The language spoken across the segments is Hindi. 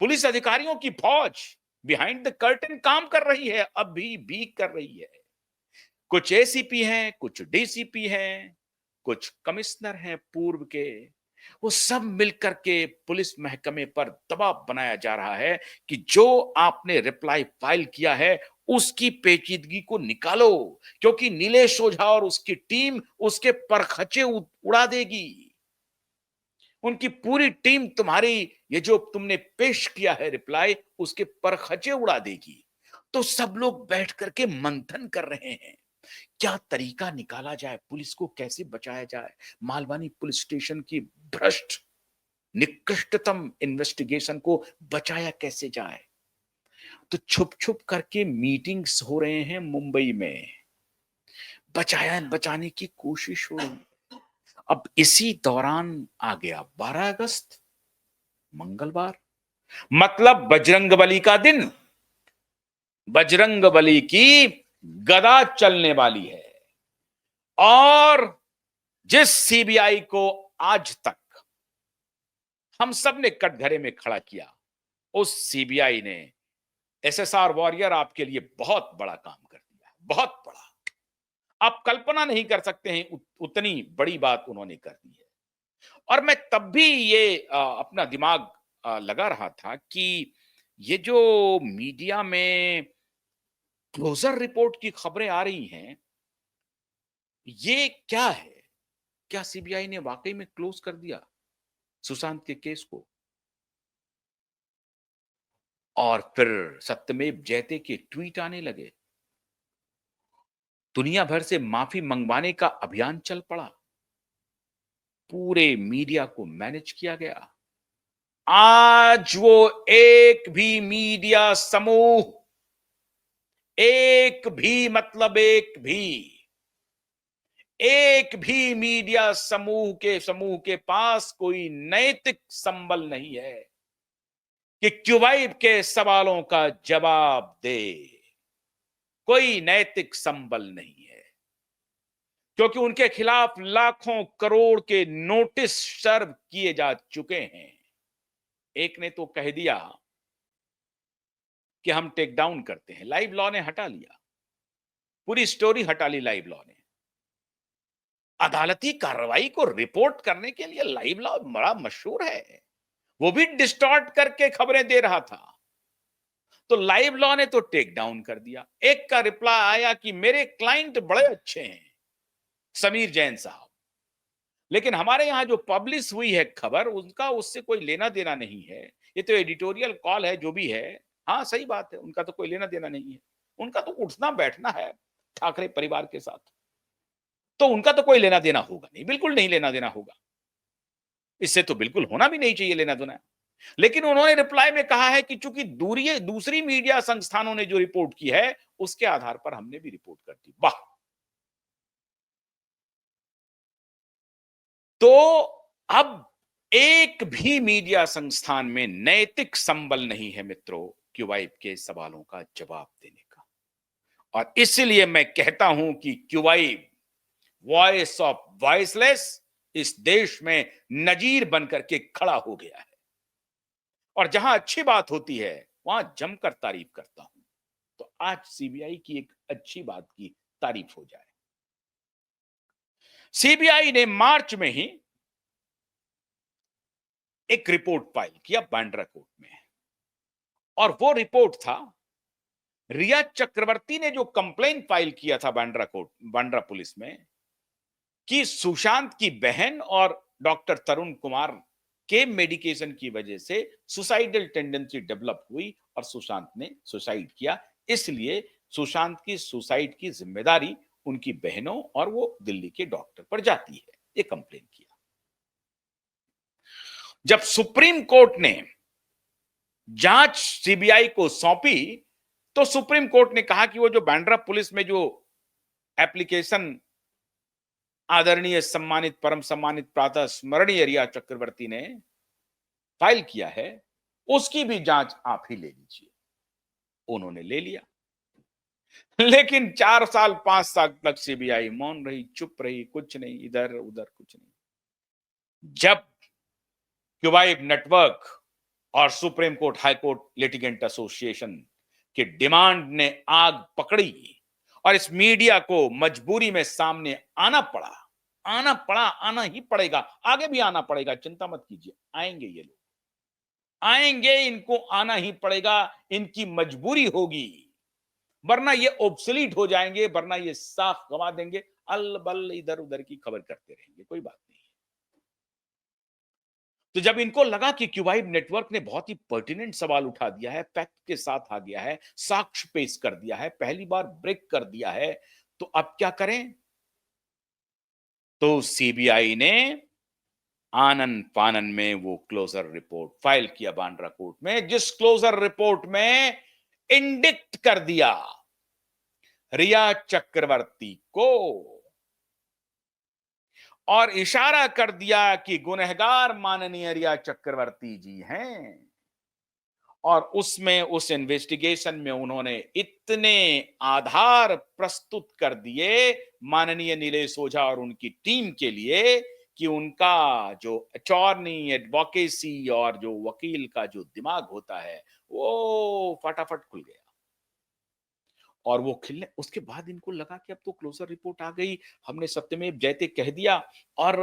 पुलिस अधिकारियों की फौज बिहाइंड द कर्टन काम कर रही है, अभी भी कर रही है। कुछ एसीपी हैं, कुछ डीसीपी हैं, कुछ कमिश्नर हैं पूर्व के, वो सब मिलकर के पुलिस महकमे पर दबाव बनाया जा रहा है कि जो आपने रिप्लाई फाइल किया है उसकी पेचीदगी को निकालो, क्योंकि नीलेश ओझा और उसकी टीम उसके परखचे उड़ा देगी। उनकी पूरी टीम तुम्हारी ये जो तुमने पेश किया है रिप्लाई, उसके परखचे उड़ा देगी। तो सब लोग बैठ करके मंथन कर रहे हैं, क्या तरीका निकाला जाए, पुलिस को कैसे बचाया जाए, मालवानी पुलिस स्टेशन की भ्रष्ट निकृष्टतम इन्वेस्टिगेशन को बचाया कैसे जाए। तो छुप छुप करके मीटिंग्स हो रहे हैं मुंबई में, बचाया बचाने की कोशिश हो रही है। अब इसी दौरान आ गया 12 अगस्त, मंगलवार, मतलब बजरंगबली का दिन। बजरंगबली की गदा चलने वाली है। और जिस सीबीआई को आज तक हम सब ने कटघरे में खड़ा किया, उस सीबीआई ने एसएसआर वॉरियर आपके लिए बहुत बड़ा काम कर दिया, बहुत बड़ा। आप कल्पना नहीं कर सकते हैं उतनी बड़ी बात उन्होंने कर दी है। और मैं तब भी ये अपना दिमाग लगा रहा था कि ये जो मीडिया में क्लोजर रिपोर्ट की खबरें आ रही हैं, ये क्या है? क्या सीबीआई ने वाकई में क्लोज कर दिया सुशांत के केस को? और फिर सत्यमेव जयते के ट्वीट आने लगे, दुनिया भर से माफी मंगवाने का अभियान चल पड़ा, पूरे मीडिया को मैनेज किया गया। आज वो एक भी मीडिया समूह, एक भी मतलब एक भी मीडिया समूह के पास कोई नैतिक संबल नहीं है कि क्यूबाइब के सवालों का जवाब दे। कोई नैतिक संबल नहीं है, क्योंकि उनके खिलाफ लाखों करोड़ के नोटिस सर्व किए जा चुके हैं। एक ने तो कह दिया कि हम टेक डाउन करते हैं, लाइव लॉ ने हटा लिया, पूरी स्टोरी हटा ली लाइव लॉ ने। अदालती कार्रवाई को रिपोर्ट करने के लिए लाइव लॉ बड़ा मशहूर है, वो भी डिस्टॉर्ट करके खबरें दे रहा था। तो लाइव लॉ ने तो टेक डाउन कर दिया। एक का रिप्लाई आया कि मेरे क्लाइंट बड़े अच्छे हैं, समीर जैन साहब, लेकिन हमारे यहां जो पब्लिश हुई है खबर, उनका उससे कोई लेना देना नहीं है, ये तो एडिटोरियल कॉल है जो भी है। हाँ सही बात है, उनका तो कोई लेना देना नहीं है, उनका तो उठना बैठना है ठाकरे परिवार के साथ, तो उनका तो कोई लेना देना होगा नहीं, बिल्कुल नहीं लेना देना होगा, इससे तो बिल्कुल होना भी नहीं चाहिए लेना देना। लेकिन उन्होंने रिप्लाई में कहा है कि चूंकि दूसरी मीडिया संस्थानों ने जो रिपोर्ट की है उसके आधार पर हमने भी रिपोर्ट कर दी। वाह! तो अब एक भी मीडिया संस्थान में नैतिक संबल नहीं है मित्रों क्यूबाइब के सवालों का जवाब देने का। और इसलिए मैं कहता हूं कि क्यूबाइब वॉइस ऑफ वॉइसलेस इस देश में नजीर बनकर के खड़ा हो गया है। और जहां अच्छी बात होती है वहां जमकर तारीफ करता हूं। तो आज सीबीआई की एक अच्छी बात की तारीफ हो जाए। सीबीआई ने मार्च में ही एक रिपोर्ट फाइल किया बांद्रा कोर्ट में, और वो रिपोर्ट था रिया चक्रवर्ती ने जो कंप्लेंट फाइल किया था बांद्रा पुलिस में कि सुशांत की बहन और डॉक्टर तरुण कुमार के मेडिकेशन की वजह से सुसाइडल टेंडेंसी डेवलप हुई और सुशांत ने सुसाइड किया, इसलिए सुशांत की सुसाइड की जिम्मेदारी उनकी बहनों और वो दिल्ली के डॉक्टर पर जाती है, ये कंप्लेन किया। जब सुप्रीम कोर्ट ने जांच सीबीआई को सौंपी तो सुप्रीम कोर्ट ने कहा कि वो जो बांद्रा पुलिस में जो एप्लीकेशन आदरणीय सम्मानित परम सम्मानित प्रातः स्मरणीय रिया चक्रवर्ती ने फाइल किया है उसकी भी जांच आप ही ले लीजिए। उन्होंने ले लिया, लेकिन 4 साल 5 साल तक सीबीआई मौन रही, चुप रही, कुछ नहीं, इधर उधर कुछ नहीं। जब क्यूबाइब नेटवर्क और supreme court high court litigant association की डिमांड ने आग पकड़ी और इस मीडिया को मजबूरी में सामने आना ही पड़ेगा, आगे भी आना पड़ेगा, चिंता मत कीजिए, आएंगे ये लोग, आएंगे, इनको आना ही पड़ेगा, इनकी मजबूरी होगी, वरना ये ऑब्सोलीट हो जाएंगे, वरना ये साख गंवा देंगे, अल-बल इधर उधर की खबर करते रहेंगे, कोई बात नहीं। तो जब इनको लगा कि क्यूबाइब नेटवर्क ने बहुत ही पर्टिनेंट सवाल उठा दिया है, फैक्ट के साथ आ गया है, साक्ष्य पेश कर दिया है, पहली बार ब्रेक कर दिया है, तो अब क्या करें? तो सीबीआई ने आनन फानन में वो क्लोजर रिपोर्ट फाइल किया बांद्रा कोर्ट में, जिस क्लोजर रिपोर्ट में इंडिक्ट कर दिया रिया चक्रवर्ती को और इशारा कर दिया कि गुनहगार माननीय रिया चक्रवर्ती जी हैं। और उसमें उस इन्वेस्टिगेशन में उन्होंने इतने आधार प्रस्तुत कर दिए माननीय नीलेश ओझा और उनकी टीम के लिए कि उनका जो अटॉर्नी एडवोकेसी और जो वकील का जो दिमाग होता है वो फटाफट खुल गया। और वो खिलने उसके बाद इनको लगा कि अब तो क्लोजर रिपोर्ट आ गई, हमने सत्यमेव जयते कह दिया और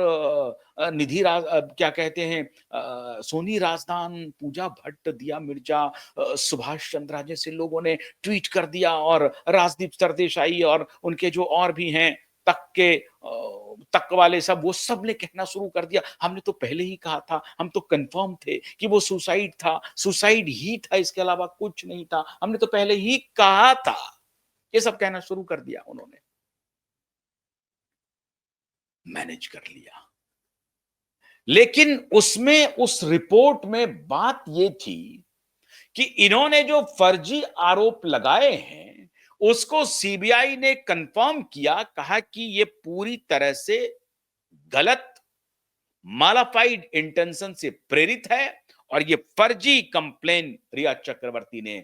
क्या कहते हैं सोनी राजदान, पूजा भट्ट, दिया मिर्जा, सुभाष चंद्रा जैसे लोगों ने ट्वीट कर दिया और राजदीप सरदेसाई और उनके जो और भी हैं तक वाले सब, वो सब ने कहना शुरू कर दिया, हमने तो पहले ही कहा था, हम तो कंफर्म थे कि वो सुसाइड था, सुसाइड ही था, इसके अलावा कुछ नहीं था, हमने तो पहले ही कहा था। ये सब कहना शुरू कर दिया उन्होंने। मैनेज कर लिया। लेकिन उसमें उस रिपोर्ट में बात ये थी कि इन्होंने जो फर्जी आरोप लगाए हैं उसको सीबीआई ने कंफर्म किया, कहा कि ये पूरी तरह से गलत मालाफाइड इंटेंशन से प्रेरित है और ये फर्जी कंप्लेन रिया चक्रवर्ती ने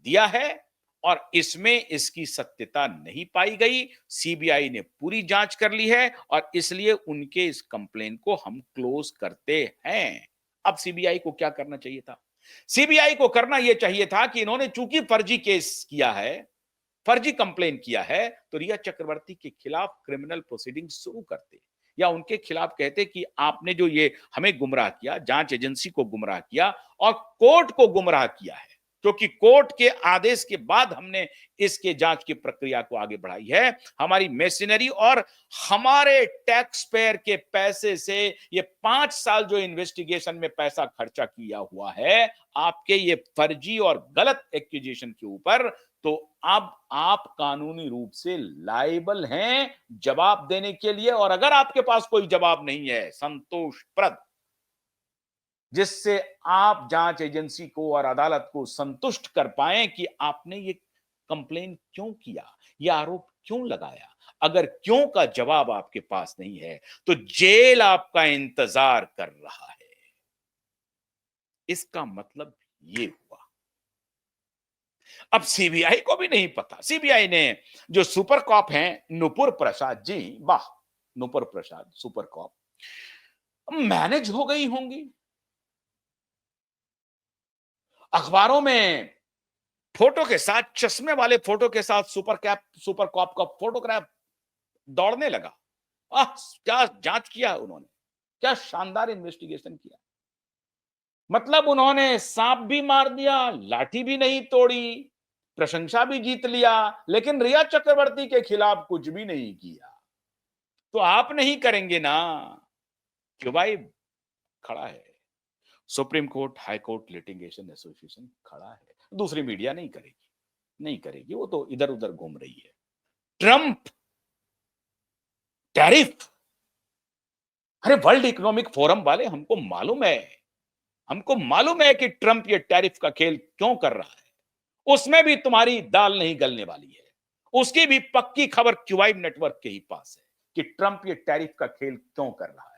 दिया है और इसमें इसकी सत्यता नहीं पाई गई। सीबीआई ने पूरी जांच कर ली है और इसलिए उनके इस कंप्लेन को हम क्लोज करते हैं। अब सीबीआई को क्या करना चाहिए था? सीबीआई को करना यह चाहिए था कि इन्होंने चूंकि फर्जी केस किया है, फर्जी कंप्लेन किया है, तो रिया चक्रवर्ती के खिलाफ क्रिमिनल प्रोसीडिंग शुरू करते या उनके खिलाफ कहते कि आपने जो ये हमें गुमराह किया, जांच एजेंसी को गुमराह किया और कोर्ट को गुमराह किया है, क्योंकि कोर्ट के आदेश के बाद हमने इसके जांच की प्रक्रिया को आगे बढ़ाई है, हमारी मशीनरी और हमारे टैक्स पेयर के पैसे से ये 5 साल जो इन्वेस्टिगेशन में पैसा खर्चा किया हुआ है आपके ये फर्जी और गलत एक्यूजेशन के ऊपर, तो अब आप कानूनी रूप से लायबल हैं जवाब देने के लिए। और अगर आपके पास कोई जवाब नहीं है संतोषप्रद, जिससे आप जांच एजेंसी को और अदालत को संतुष्ट कर पाए कि आपने ये कंप्लेन क्यों किया, ये आरोप क्यों लगाया, अगर क्यों का जवाब आपके पास नहीं है तो जेल आपका इंतजार कर रहा है। इसका मतलब ये हुआ। अब सीबीआई को भी नहीं पता, सीबीआई ने जो सुपर कॉप हैं नुपुर प्रसाद जी, वाह, नुपुर प्रसाद सुपर कॉप मैनेज हो गई होंगी। अखबारों में फोटो के साथ, चश्मे वाले फोटो के साथ सुपर कॉप का फोटोग्राफ दौड़ने लगा। आह, क्या जांच किया उन्होंने, क्या शानदार इन्वेस्टिगेशन किया। मतलब उन्होंने सांप भी मार दिया, लाठी भी नहीं तोड़ी, प्रशंसा भी जीत लिया, लेकिन रिया चक्रवर्ती के खिलाफ कुछ भी नहीं किया। तो आप नहीं करेंगे ना, क्यों भाई? खड़ा है supreme court, high court litigation association खड़ा है, दूसरी मीडिया नहीं करेगी, नहीं करेगी, वो तो इधर उधर घूम रही है। ट्रंप टैरिफ, अरे वर्ल्ड इकोनॉमिक फोरम वाले, हमको मालूम है कि ट्रंप ये टैरिफ का खेल क्यों कर रहा है, उसमें भी तुम्हारी दाल नहीं गलने वाली है। उसकी भी पक्की खबर क्यूबाइब नेटवर्क के ही पास है कि ट्रंप ये टैरिफ का खेल क्यों कर रहा है।